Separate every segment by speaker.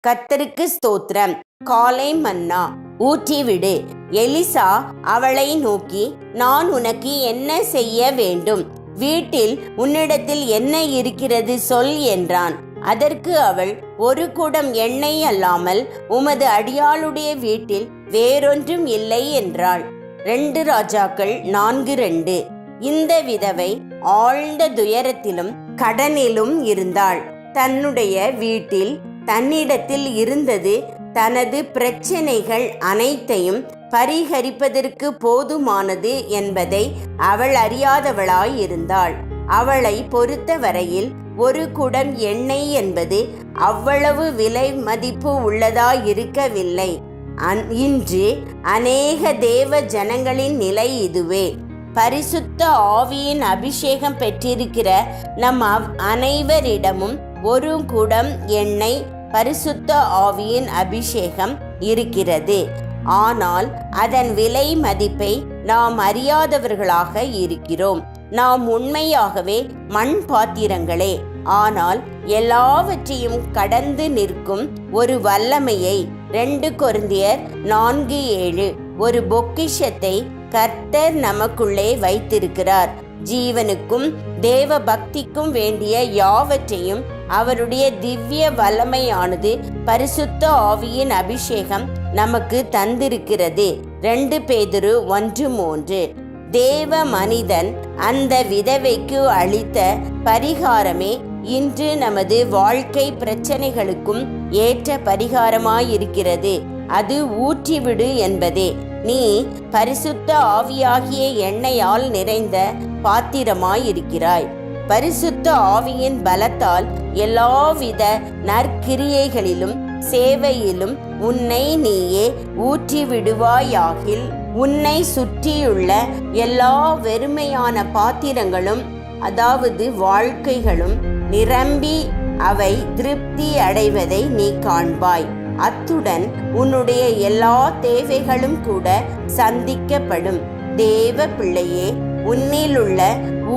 Speaker 1: கர்த்தருக்கு ஸ்தோத்திரம். காலை மன்னா ஊற்றிவிடு. எலிசா அவளை நோக்கி, நான் உனக்கு என்ன செய்ய வேண்டும்? வீட்டில் உன்னிடத்தில் என்ன இருக்கிறது சொல் என்றான். அதற்கு அவள், ஒரு குடம் எண்ணெய் அல்லாமல் உமது அடியாளுடைய வீட்டில் வேறொன்றும் இல்லை என்றாள். 2 ராஜாக்கள் 4:2. இந்த விதவை ஆழ்ந்த துயரத்திலும் கடனிலும் இருந்தாள். தன்னுடைய வீட்டில் தன்னிடத்தில் இருந்தது தனது பிரச்சனைகள் அனைத்தையும் பரிகரிப்பதற்கு போதுமானது என்பதை அவள் அறியாதவளாயிருந்தாள். அவளை பொறுத்தவரையில் ஒரு குடம் எண்ணெய் என்பது அவ்வளவு விலை மதிப்பு உள்ளதாயிருக்கவில்லை. இன்று அநேக தேவ ஜனங்களின் நிலை இதுவே. பரிசுத்த ஆவியின் அபிஷேகம் பெற்றிருக்கிற நம் அனைவரிடமும் ஒரு குடம் எண்ணெய் பரிசுத்த ஆவியின் அபிஷேகம் இருக்கிறது. ஆனால் அதன் விலை மதிப்பை நாம் அறியாதவர்களாக இருக்கிறோம். நாம் உண்மையாகவே மண் பாத்திரங்களே. ஆனால் எல்லாவற்றையும் கடந்து நிற்கும் ஒரு வல்லமையை 2 கொரிந்தியர் 4:7 ஒரு பொக்கிஷத்தை கர்த்தர் நமக்குள்ளே வைத்திருக்கிறார். ஜீவனுக்கும் தேவ பக்திக்கும் வேண்டிய யாவற்றையும் அவருடைய திவ்ய வல்லமையானது பரிசுத்த ஆவியின் அபிஷேகம் நமக்கு தந்திருக்கிறது. 2 பேதுரு 1:3. தேவ மனிதன் அந்த விதவைக்கு அளித்த பரிகாரமே இன்று நமது வாழ்க்கை பிரச்சனைகளுக்கும் ஏற்ற பரிகாரமாயிருக்கிறது. அது ஊற்றிவிடு என்பதே. நீ பரிசுத்த ஆவியாகிய எண்ணெயால் நிறைந்த பாத்திரமாயிருக்கிறாய். பரிசுத்த ஆவியின் பலத்தால் எல்லாவித நற்கிரியைகளிலும் சேவையிலும் உன்னை நீயே ஊற்றிவிடுவாயாகில் உன்னை சுற்றியுள்ள எல்லா வெறுமையான பாத்திரங்களும், அதாவது வாழ்க்கைகளும் நிரம்பி அவை திருப்தி அடைவதை நீ காண்பாய். அத்துடன் உன்னுடைய எல்லா தேவைகளும் கூட சந்திக்கப்படும். தேவ பிள்ளையே, உன்னிலுள்ள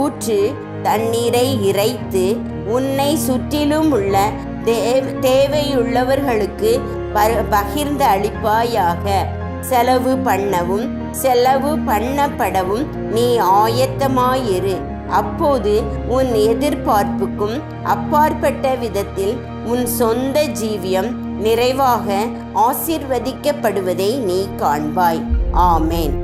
Speaker 1: ஊற்று தண்ணீரை இறைத்து உன்னை சுற்றிலும் உள்ள தேவையுள்ளவர்களுக்கு பகிர்ந்து அளிப்பாயாக. செலவு பண்ணவும் செலவு பண்ணப்படவும் நீ ஆயத்தமாயிரு. அப்போது உன் எதிர்பார்ப்புக்கும் அப்பாற்பட்ட விதத்தில் உன் சொந்த ஜீவியம் நிறைவாக ஆசீர்வதிக்கப்படுவதை நீ காண்பாய். ஆமேன்.